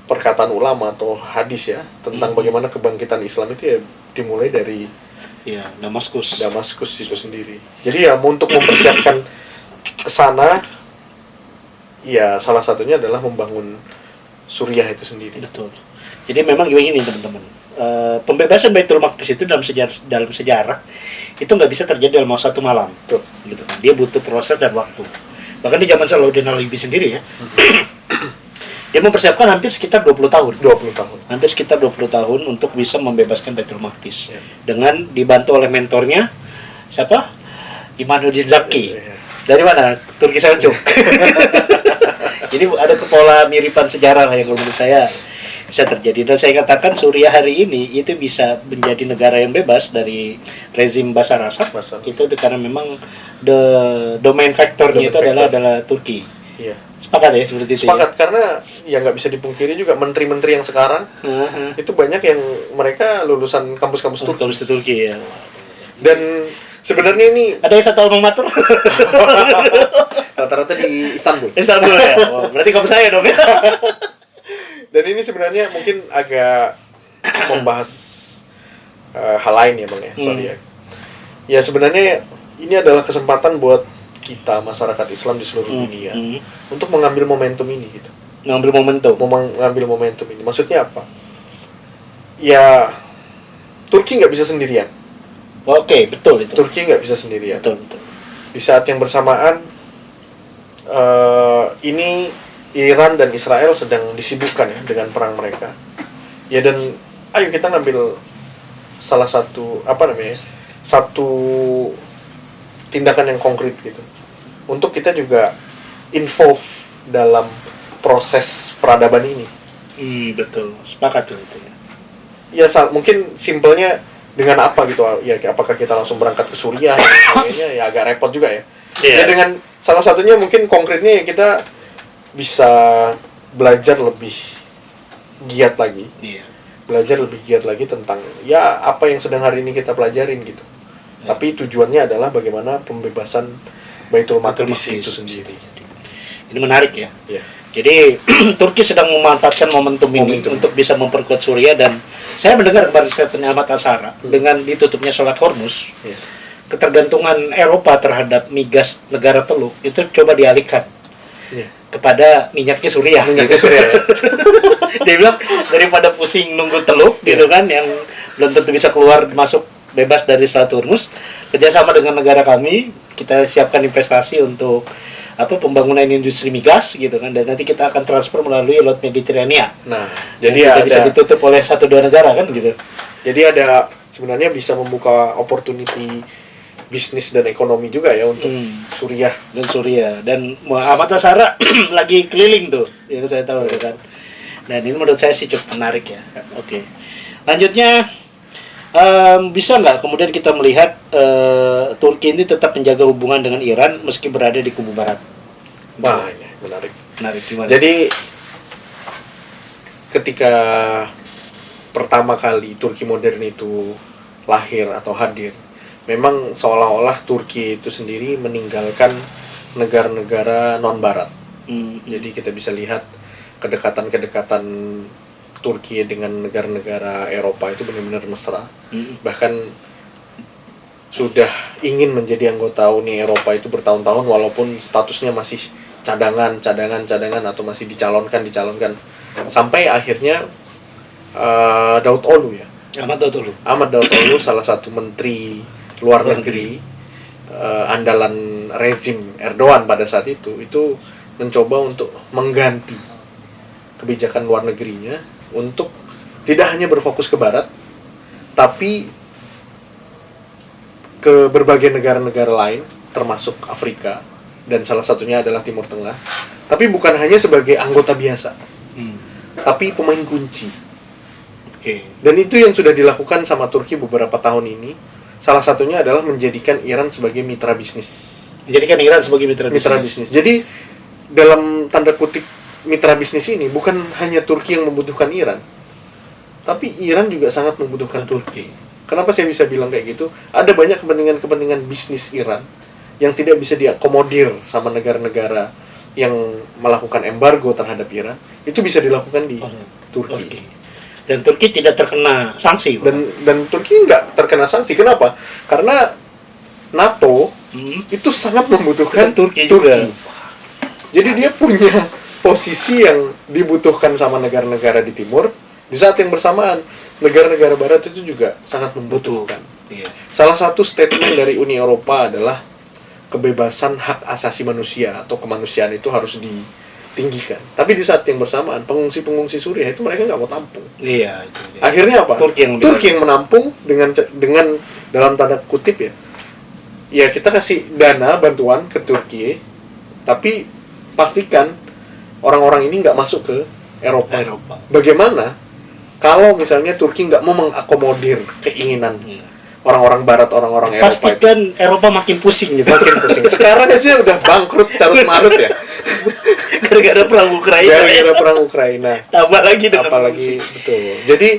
perkataan ulama atau hadis ya tentang bagaimana kebangkitan Islam itu ya dimulai dari Damaskus itu sendiri. Jadi ya untuk mempersiapkan ke sana, ya salah satunya adalah membangun Suriah itu sendiri. Betul. Jadi memang begini teman-teman, pembebasan Baitul Maqdis itu dalam sejarah itu nggak bisa terjadi dalam satu malam. Betul. Gitu kan. Dia butuh proses dan waktu. Bahkan di zaman Salahuddin Ayyubi sendiri ya, dia mempersiapkan hampir sekitar 20 tahun. Hampir sekitar 20 tahun untuk bisa membebaskan Baitul Maqdis. Dengan dibantu oleh mentornya siapa? Imanuddin Zaki. Dari mana? Turki Seljuk. Jadi ada pola miripan sejarah lah yang menurut saya bisa terjadi. Dan saya katakan Suriah hari ini itu bisa menjadi negara yang bebas dari rezim Bashar Assad. Itu karena memang the domain factor-nya itu adalah Turki. Iya. Sepakat ya seperti itu. Sepakat, karena ya nggak bisa dipungkiri juga menteri-menteri yang sekarang itu banyak yang mereka lulusan kampus-kampus Turki. Turki ya. Dan sebenarnya ini Ada yang satu alma mater? rata-rata di Istanbul. Istanbul ya. Oh, berarti kamu saya dong ya. Dan ini sebenarnya mungkin agak membahas hal lain ya Bang ya. Sorry ya. Ya sebenarnya ini adalah kesempatan buat kita masyarakat Islam di seluruh dunia untuk mengambil momentum ini gitu. Mengambil momentum ini. Maksudnya apa? Ya Turki nggak bisa sendirian. Oke, betul itu. Turki nggak bisa sendirian. Betul. Di saat yang bersamaan ini Iran dan Israel sedang disibukkan ya dengan perang mereka. Ya dan ayo kita ngambil salah satu satu tindakan yang konkret gitu. Untuk kita juga involve dalam proses peradaban ini. Betul. Sepakat tuh itu ya. Ya mungkin simpelnya dengan apa gitu ya, apakah kita langsung berangkat ke Suriah dan sebagainya ya agak repot juga ya. Ya dengan salah satunya mungkin konkretnya ya kita bisa belajar lebih giat lagi. Belajar lebih giat lagi tentang ya apa yang sedang hari ini kita pelajarin gitu. Tapi tujuannya adalah bagaimana pembebasan Baitul Maqdis itu sendiri. Ini menarik ya. Ya. Jadi Turki sedang memanfaatkan momentum ini untuk bisa memperkuat Suriah, dan saya mendengar kemarin statement Ahmad Al-Shara dengan ditutupnya Selat Hormuz, ketergantungan Eropa terhadap migas negara Teluk itu coba dialihkan kepada minyaknya Suriah. Dia bilang daripada pusing nunggu Teluk gitu kan yang belum tentu bisa keluar masuk bebas dari Selat Hormuz, kerjasama dengan negara kami kita siapkan investasi untuk pembangunan industri migas gitu kan, dan nanti kita akan transfer melalui Laut Mediterania. Nah, jadi bisa ditutup oleh 1-2 negara kan gitu. Jadi ada sebenarnya bisa membuka opportunity bisnis dan ekonomi juga ya untuk Suriah dan Ahmad Al-Shara lagi keliling tuh yang saya tahu kan. Dan ini menurut saya sih cukup menarik ya. Oke. Lanjutnya bisa nggak kemudian kita melihat Turki ini tetap menjaga hubungan dengan Iran meski berada di kubu barat? Wah, menarik. Menarik gimana? Jadi ketika pertama kali Turki modern itu lahir atau hadir, memang seolah-olah Turki itu sendiri meninggalkan negara-negara non-barat. Jadi kita bisa lihat kedekatan-kedekatan Turki dengan negara-negara Eropa itu benar-benar mesra. Bahkan sudah ingin menjadi anggota Uni Eropa itu bertahun-tahun walaupun statusnya masih cadangan atau masih dicalonkan sampai akhirnya Daud Olu ya. Ahmad Daud Olu salah satu menteri luar negeri andalan rezim Erdogan pada saat itu mencoba untuk mengganti kebijakan luar negerinya untuk tidak hanya berfokus ke barat tapi ke berbagai negara-negara lain termasuk Afrika dan salah satunya adalah Timur Tengah, tapi bukan hanya sebagai anggota biasa tapi pemain kunci. Dan itu yang sudah dilakukan sama Turki beberapa tahun ini. Salah satunya adalah menjadikan Iran sebagai mitra bisnis. Jadi dalam tanda kutip mitra bisnis ini bukan hanya Turki yang membutuhkan Iran, tapi Iran juga sangat membutuhkan Turki. Kenapa saya bisa bilang kayak gitu? Ada banyak kepentingan bisnis Iran yang tidak bisa diakomodir sama negara-negara yang melakukan embargo terhadap Iran. Itu bisa dilakukan di Turki. Dan Turki tidak terkena sanksi. Dan Turki nggak terkena sanksi. Kenapa? Karena NATO itu sangat membutuhkan Turki. Jadi dia punya posisi yang dibutuhkan sama negara-negara di timur. Di saat yang bersamaan, negara-negara barat itu juga sangat membutuhkan. Salah satu statement dari Uni Eropa adalah kebebasan hak asasi manusia atau kemanusiaan itu harus ditinggikan. Tapi di saat yang bersamaan, pengungsi-pengungsi Suriah itu mereka nggak mau tampung. Akhirnya apa? Turki yang menampung dengan dalam tanda kutip ya. Ya kita kasih dana bantuan ke Turki, tapi pastikan orang-orang ini nggak masuk ke Eropa. Bagaimana kalau misalnya Turki nggak mau mengakomodir keinginan orang-orang Barat, orang-orang Eropa? Pastikan Eropa makin pusing gitu. Sekarang aja udah bangkrut carut marut ya. Gara-gara perang Ukraina. Tambah lagi betul. Jadi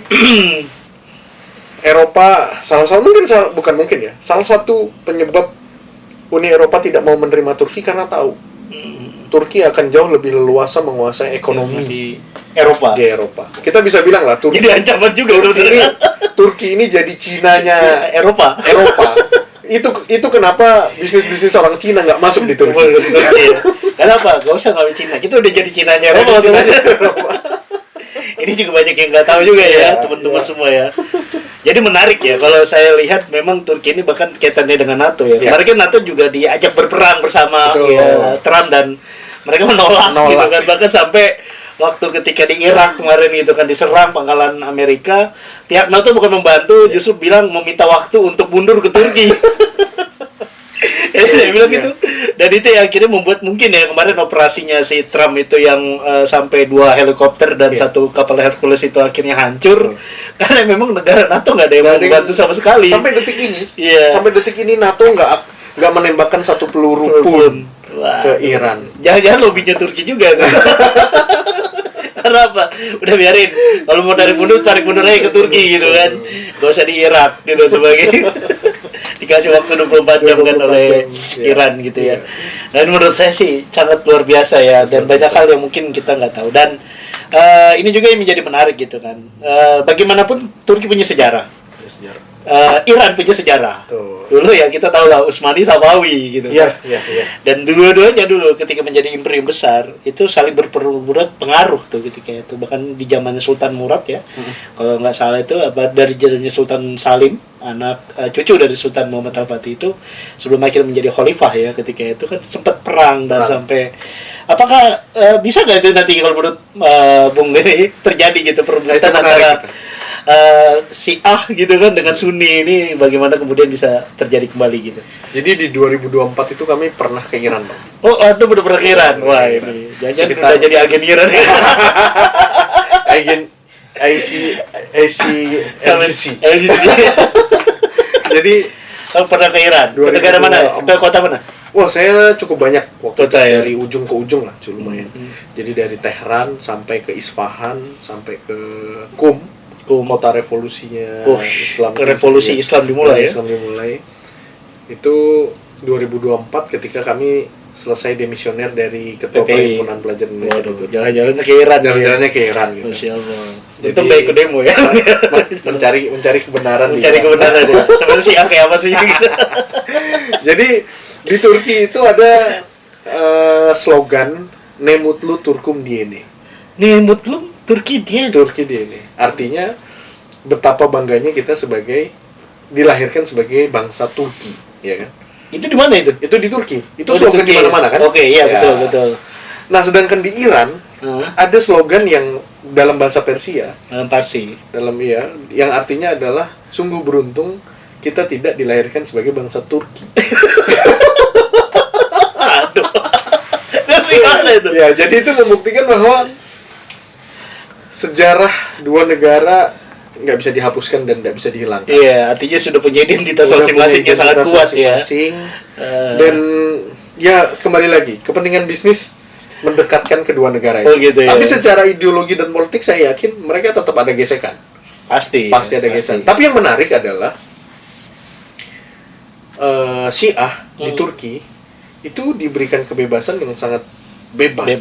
Eropa bukan mungkin ya. Salah satu penyebab Uni Eropa tidak mau menerima Turki karena tahu Turki akan jauh lebih leluasa menguasai ekonomi di Eropa. Di Eropa. Kita bisa bilang lah Turki. Jadi ancaman juga sebenarnya. Turki ini jadi Cinanya Eropa. Itu kenapa bisnis orang Cina nggak masuk di Turki. Kenapa? Gak usah ngomongin Cina. Kita udah jadi Cinanya Eropa maksudnya. Ini juga banyak yang nggak tahu juga ya, teman-teman semua ya. Jadi menarik ya, kalau saya lihat memang Turki ini bahkan kaitannya dengan NATO ya. Kemarin kan NATO juga diajak berperang bersama ya, Trump dan mereka menolak. Gitu kan. Bahkan sampai waktu ketika di Irak kemarin itu kan diserang pangkalan Amerika, pihak NATO bukan membantu, justru bilang meminta waktu untuk mundur ke Turki. Jadi saya bilang gitu. Dan itu yang akhirnya membuat mungkin ya kemarin operasinya si Trump itu yang sampai 2 helikopter dan 1 kapal Hercules itu akhirnya hancur. Karena memang negara NATO nggak ada yang mau membantu sama sekali. Sampai detik ini NATO nggak menembakkan 1 peluru pun ke Iran. Jangan-jangan lobinya Turki juga tuh. Karena apa? Udah biarin. Kalau mau tarik mundur aja ke Turki gitu kan. Gak usah di Irak gitu sebagai dikasih waktu 24 jam kan oleh Iran gitu ya. Dan menurut saya sih sangat luar biasa ya, dan banyak hal yang mungkin kita nggak tahu. Dan ini juga yang menjadi menarik gitu kan. Bagaimanapun Turki punya sejarah. Iran punya sejarah. Dulu ya kita tahu lah Utsmani Safawi gitu. Iya. Dan dua-duanya dulu ketika menjadi imperium besar itu saling berpengaruh tuh ketika itu. Bahkan di zamannya Sultan Murad ya. Kalau nggak salah itu dari zamannya Sultan Salim, anak cucu dari Sultan Muhammad Al-Fatih itu sebelum akhirnya menjadi khalifah ya, ketika itu kan sempat perang dan sampai apakah bisa nggak itu nanti kalau menurut Bung Gani terjadi gitu perebutan antara Syiah gitu kan dengan Sunni, ini bagaimana kemudian bisa terjadi kembali gitu. Jadi di 2024 itu kami pernah ke Iran, Bang. Oh, itu benar ke Iran. Wah, ini jangan udah jadi agen Iran. Agen LGC. Jadi pernah ke Iran. Ke negara mana? Ke kota mana? Wah, saya cukup banyak waktu kota, ya? Dari ujung ke ujung lah, lumayan. Jadi dari Tehran sampai ke Isfahan, sampai ke Qum, kota revolusinya Islam. Revolusi Islam dimulai ya? Islam dimulai. Itu 2024 ketika kami selesai demisioner dari Ketua Perhimpunan Pelajar Indonesia. Jalan-jalannya ke Iran. Jalan-jalannya ke Iran gitu. Masya Allah. Jadi, itu baik ke demo ya. mencari kebenaran. Mencari kebenaran ya. Sebenarnya sih kayak apa sih? Jadi di Turki itu ada slogan Nemutlu Turkum Diyene. Nemutlu Turki Diyene. Artinya betapa bangganya kita dilahirkan sebagai bangsa Turki, ya kan? Itu di mana itu? Itu di Turki. Itu slogan di mana-mana kan? Oke, iya ya. Betul. Nah, sedangkan di Iran ada slogan yang dalam bahasa Persia, Parsi. Yang artinya adalah sungguh beruntung kita tidak dilahirkan sebagai bangsa Turki. Aduh. Gimana itu? Ya, jadi itu membuktikan bahwa sejarah dua negara nggak bisa dihapuskan dan nggak bisa dihilangkan. Iya, artinya sudah punya identitas masing-masing yang sangat kuat ya. Dan ya kembali lagi, kepentingan bisnis mendekatkan kedua negara itu. Oh gitu ya. Tapi secara ideologi dan politik saya yakin mereka tetap ada gesekan. Pasti ada gesekan. Tapi yang menarik adalah Syiah di Turki itu diberikan kebebasan yang sangat bebas.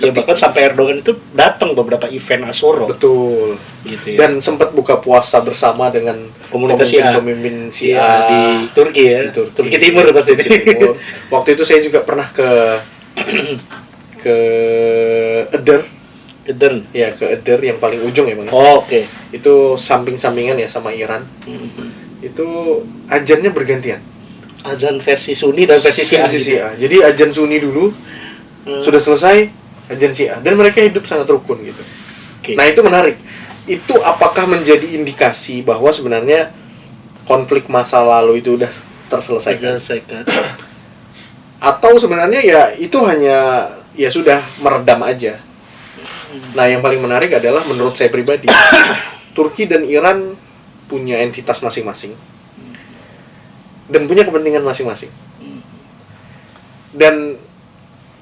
Ya bahkan sampai Erdogan itu datang beberapa event Ashura. Betul. Gitu ya. Dan sempat buka puasa bersama dengan komunitas pemimpin Syiah di Turki ya. Di Turki Timur pasti. Timur. Waktu itu saya juga pernah ke Eder. Ya, ke Eder yang paling ujung ya, Bang. Oh, oke. Itu samping-sampingan ya sama Iran. Itu azannya bergantian. Azan versi Sunni dan versi Syiah. Jadi azan Sunni dulu, sudah selesai azan Syiah, dan mereka hidup sangat rukun gitu. Nah, itu menarik. Itu apakah menjadi indikasi bahwa sebenarnya konflik masa lalu itu udah terselesaikan? Atau sebenarnya ya itu hanya ya sudah meredam aja. Nah, yang paling menarik adalah menurut saya pribadi, Turki dan Iran punya entitas masing-masing dan punya kepentingan masing-masing. Dan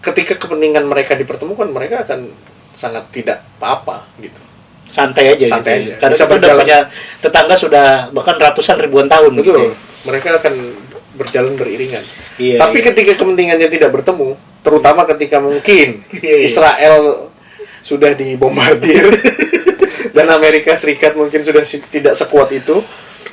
ketika kepentingan mereka dipertemukan, mereka akan sangat tidak apa-apa gitu. santai aja Santai gitu. aja. Karena Bisa kita udah berjalan. punya tetangga sudah bahkan ratusan ribuan tahun gitu. Betul. Mereka akan berjalan beriringan. Iya, Tapi iya. ketika kepentingannya tidak bertemu, terutama ketika mungkin Iya, iya. Israel sudah dibombardir dan Amerika Serikat mungkin sudah tidak sekuat itu,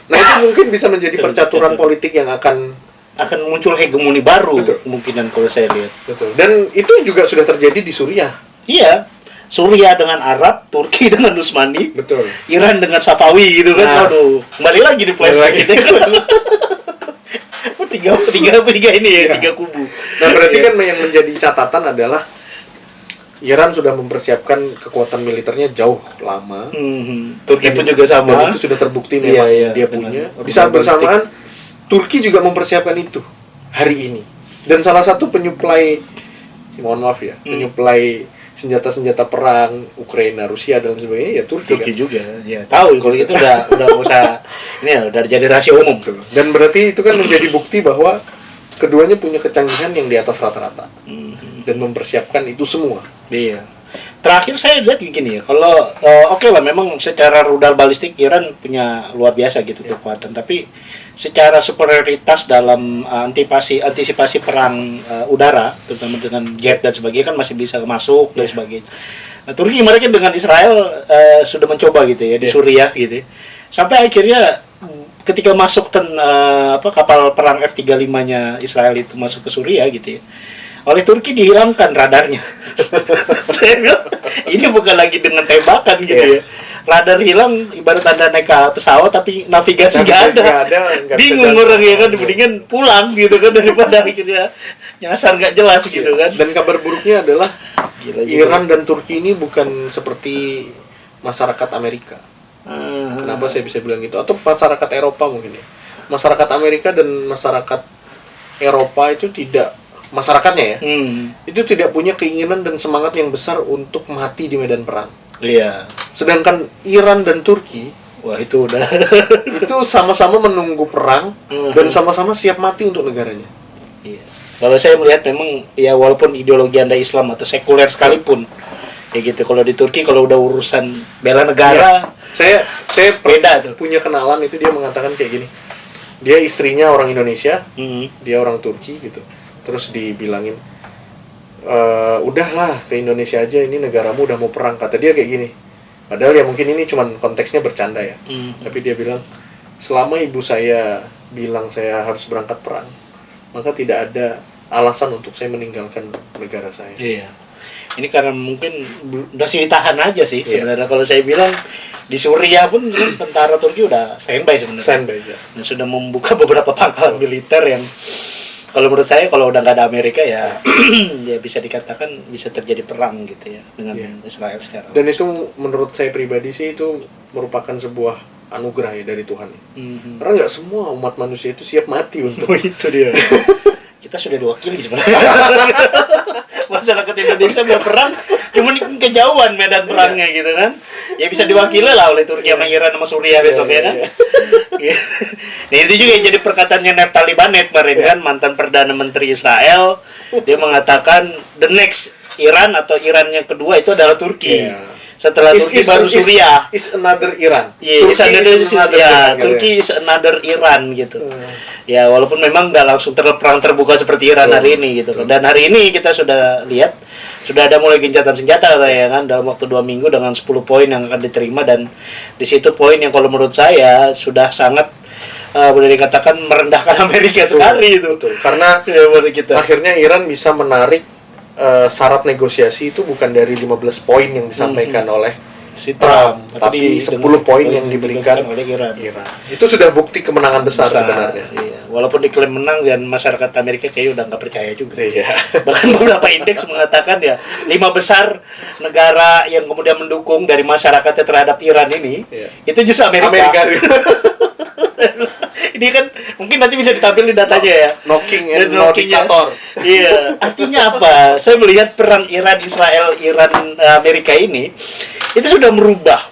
nah itu mungkin bisa menjadi Betul, percaturan betul. politik yang akan Akan muncul hegemoni baru Betul. kemungkinan kalau saya lihat. betul. Dan itu juga sudah terjadi di Suriah. Iya. Suriah dengan Arab, Turki dengan Utsmani, Betul. Iran dengan Safawi gitu kan. Nah. Aduh, kembali lagi di flashback Kembali gitu kan. tiga ini ya, Iya. tiga kubu. Nah berarti Iya. kan yang menjadi catatan adalah Iran sudah mempersiapkan kekuatan militernya jauh lama. Turki pun juga sama. Dan itu sudah terbukti Iya, memang iya, dia dengan punya. organ Di saat balistik. bersamaan, Turki juga mempersiapkan itu hari ini. Dan salah satu penyuplai, mohon maaf ya, penyuplai senjata-senjata perang Ukraina, Rusia dan sebagainya ya Turki. Turki Kan? juga, ya tahu kalau itu udah nggak usah ini ya udah jadi rahasia umum tuh. Dan berarti itu kan menjadi bukti bahwa keduanya punya kecanggihan yang di atas rata-rata dan mempersiapkan itu semua. Iya. Terakhir saya lihat begini ya, kalau oke lah memang secara rudal balistik Iran punya luar biasa gitu kekuatan, tapi secara superioritas dalam antisipasi perang udara, terutama dengan jet dan sebagainya kan masih bisa masuk dan sebagainya. Nah, Turki kemarin dengan Israel sudah mencoba gitu ya di Suriah gitu, sampai akhirnya ketika masuk kapal perang F-35-nya Israel itu masuk ke Suriah gitu ya, oleh Turki dihilangkan radarnya. Saya bilang ini bukan lagi dengan tembakan gitu ya. Radar hilang ibarat Anda naik ke pesawat tapi navigasi nggak ada. nggak bisa Bingung jalan. orang ya kan, mendingan pulang gitu kan daripada akhirnya nyasar nggak jelas gitu kan. Dan kabar buruknya adalah Gila juga. Iran dan Turki ini bukan seperti masyarakat Amerika. Kenapa saya bisa bilang gitu? Atau masyarakat Eropa mungkin ya. Masyarakat Amerika dan masyarakat Eropa itu tidak, masyarakatnya ya, itu tidak punya keinginan dan semangat yang besar untuk mati di medan perang. Iya. Sedangkan Iran dan Turki Wah itu udah. itu sama-sama menunggu perang dan sama-sama siap mati untuk negaranya. Iya. Kalau saya melihat memang ya walaupun ideologi Anda Islam atau sekuler sekalipun ya gitu, kalau di Turki kalau udah urusan bela negara Saya beda tuh. punya kenalan itu, dia mengatakan kayak gini. Dia istrinya orang Indonesia, dia orang Turki gitu. Terus dibilangin, udahlah ke Indonesia aja, ini negaramu udah mau perang, kata dia kayak gini. Padahal ya mungkin ini cuman konteksnya bercanda ya. Tapi dia bilang, selama ibu saya bilang saya harus berangkat perang, maka tidak ada alasan untuk saya meninggalkan negara saya. Iya. Ini karena mungkin udah sih ditahan aja sih Iya. sebenarnya. Kalau saya bilang di Suriah pun tentara Turki udah standby sebenarnya. Standby aja. Dan sudah membuka beberapa pangkalan militer yang kalau menurut saya kalau udah nggak ada Amerika ya ya bisa dikatakan bisa terjadi perang gitu ya dengan Israel sekarang. Dan itu menurut saya pribadi sih itu merupakan sebuah anugerah ya dari Tuhan. Karena nggak semua umat manusia itu siap mati untuk Oh itu dia. Kita sudah diwakili sebenarnya. Masyarakat Indonesia berperang cuma kejauhan medan perangnya gitu kan. Ya bisa diwakili lah oleh Turki sama Iran sama Suriah besok ya kan. Nah itu juga yang jadi perkataannya Naftali Bennett kemarin kan, mantan Perdana Menteri Israel. Dia mengatakan the next Iran atau Iran yang kedua itu adalah Turki. Iya. Setelah Turki baru Suriah. Is another Iran. Iya, Iran, Turki is another Iran gitu. Ya walaupun memang nggak langsung perang terbuka seperti Iran hari ini gitu. Dan hari ini kita sudah lihat sudah ada mulai gencatan senjata ya kan dalam waktu 2 minggu dengan 10 poin yang akan diterima, dan di situ poin yang kalau menurut saya sudah sangat boleh dikatakan merendahkan Amerika sekali itu. Betul. Karena Ya, buat kita. akhirnya Iran bisa menarik syarat negosiasi itu bukan dari 15 poin yang disampaikan oleh Si Trump, tapi 10 poin yang diberikan oleh Iran. Itu sudah bukti kemenangan besar sebenarnya. Iya. Walaupun diklaim menang dan masyarakat Amerika kayaknya udah nggak percaya juga. Iya. Bahkan beberapa indeks mengatakan ya 5 besar negara yang kemudian mendukung dari masyarakatnya terhadap Iran ini, itu justru Amerika. Ini kan mungkin nanti bisa ditampilin datanya ya. Knocking and Dan no knockingnya. dictator. Iya, artinya apa? Saya melihat perang Iran, Israel, Iran, Amerika ini itu sudah merubah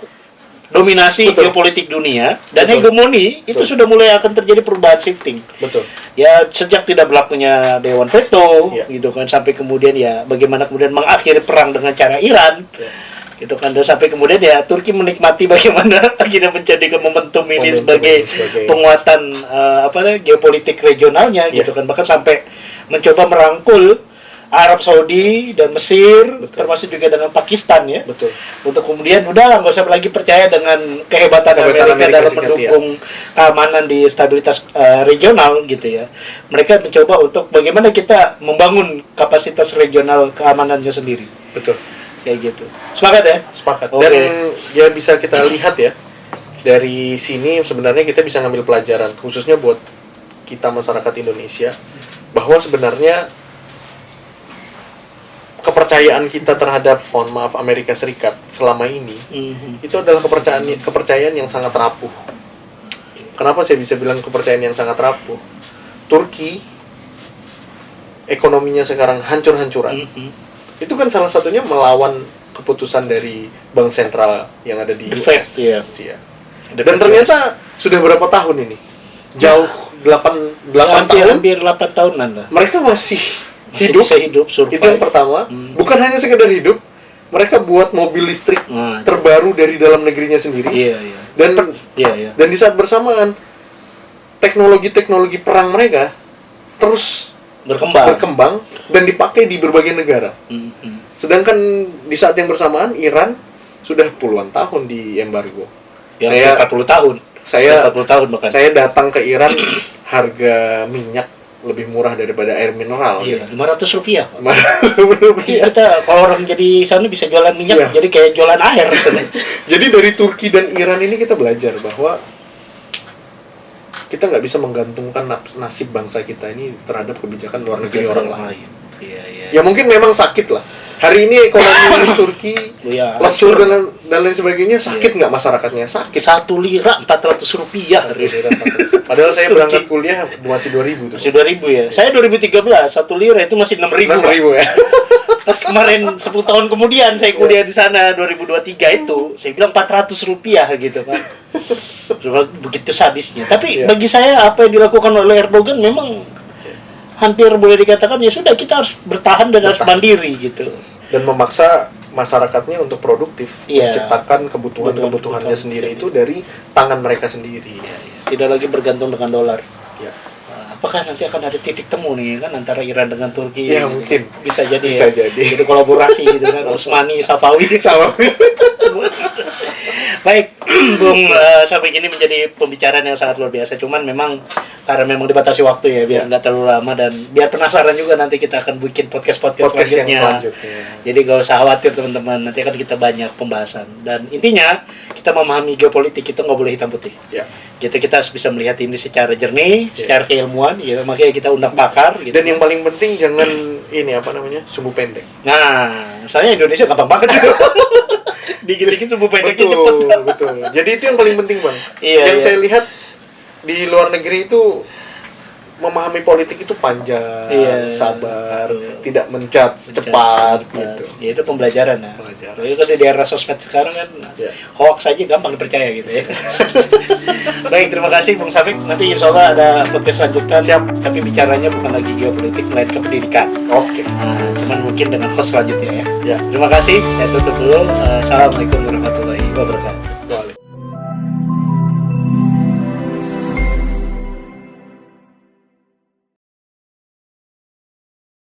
dominasi geopolitik dunia, dan hegemoni itu sudah mulai akan terjadi perubahan shifting. Betul. Ya sejak tidak berlakunya Dewan Veto gitu kan, sampai kemudian ya bagaimana kemudian mengakhiri perang dengan cara Iran. Itu kan, dan sampai kemudian ya Turki menikmati bagaimana akhirnya menjadikan momentum ini sebagai penguatan geopolitik regionalnya gitu kan, bahkan sampai mencoba merangkul Arab Saudi dan Mesir, termasuk juga dengan Pakistan ya. Betul. Untuk kemudian udah nggak usah lagi percaya dengan kehebatan Amerika dalam mendukung keamanan di stabilitas regional gitu ya. Mereka mencoba untuk bagaimana kita membangun kapasitas regional keamanannya sendiri. Betul. Kayak gitu. Sepakat ya? Sepakat. Okay. Dan ya bisa kita lihat ya, dari sini sebenarnya kita bisa ngambil pelajaran, khususnya buat kita masyarakat Indonesia, bahwa sebenarnya kepercayaan kita terhadap, mohon maaf, Amerika Serikat selama ini itu adalah kepercayaan yang sangat rapuh. Kenapa saya bisa bilang kepercayaan yang sangat rapuh? Turki ekonominya sekarang hancur-hancuran. Itu kan salah satunya melawan keputusan dari bank sentral yang ada di US. Iya. Dan ternyata sudah berapa tahun ini? Jauh 8 tahun. Hampir 8 tahunan lah. Mereka masih hidup, survive. Itu yang pertama. Bukan hanya sekedar hidup, mereka buat mobil listrik terbaru dari dalam negerinya sendiri. Iya. Dan di saat bersamaan teknologi perang mereka terus berkembang dan dipakai di berbagai negara. Sedangkan di saat yang bersamaan Iran sudah puluhan tahun di embargo. Saya 40 tahun. 40 tahun bahkan. Saya datang ke Iran, harga minyak lebih murah daripada air mineral. Iya, Rp500. Kita kalau orang jadi sana bisa jualan minyak, jadi kayak jualan air. Jadi dari Turki dan Iran ini kita belajar bahwa kita nggak bisa menggantungkan nasib bangsa kita ini terhadap kebijakan luar negeri orang lain. Iya. Ya mungkin memang sakit lah. Hari ini ekonomi Turki lesu dan lain sebagainya, sakit nggak masyarakatnya? Sakit. 1 lira Rp400. Padahal saya berangkat kuliah masih 2.000 tuh. Masih 2.000 ya. Saya 2013 1 lira itu masih 6.000. 6.000 ya. Pas kemarin 10 tahun kemudian saya kuliah di sana 2023 itu, saya bilang Rp400 gitu kan. Begitu sadisnya. Tapi bagi saya apa yang dilakukan oleh Erdogan memang hampir boleh dikatakan ya sudah, kita harus bertahan dan harus mandiri gitu. Dan memaksa masyarakatnya untuk produktif, menciptakan kebutuhannya sendiri itu dari tangan mereka sendiri. Tidak lagi bergantung dengan dolar. Ya. Apakah nanti akan ada titik temu nih kan antara Iran dengan Turki? Ya mungkin. Bisa jadi. Jadi kolaborasi gitu kan, Utsmani, Safawi. Baik, Bung Syafiq, ini menjadi pembicaraan yang sangat luar biasa. Cuman memang karena memang dibatasi waktu ya, biar nggak terlalu lama dan biar penasaran juga, nanti kita akan bikin podcast selanjutnya. Jadi gak usah khawatir teman-teman, nanti akan kita banyak pembahasan. Dan intinya kita memahami geopolitik itu nggak boleh hitam putih. Ya. Gitu, kita harus bisa melihat ini secara jernih, secara keilmuan. Gitu. Makanya kita undang pakar. Gitu. Dan yang paling penting jangan sumbu pendek. Nah, misalnya Indonesia gampang banget gitu. Dikit-dikit sumbu pendeknya cepet. Betul. Jadi itu yang paling penting, Bang. Yang saya lihat di luar negeri itu memahami politik itu panjang, sabar, tidak mencat cepat gitu. Ya itu pembelajaran ya. Itu kan di era sosmed sekarang kan hoax aja gampang dipercaya gitu ya. Baik, terima kasih Bung Syafiq. Nanti insya Allah ada podcast selanjutnya. Siap. Tapi bicaranya bukan lagi geopolitik, melainkan pendidikan. Oke. Cuman mungkin dengan host selanjutnya ya. Ya. Terima kasih. Saya tutup dulu. Assalamualaikum warahmatullahi wabarakatuh.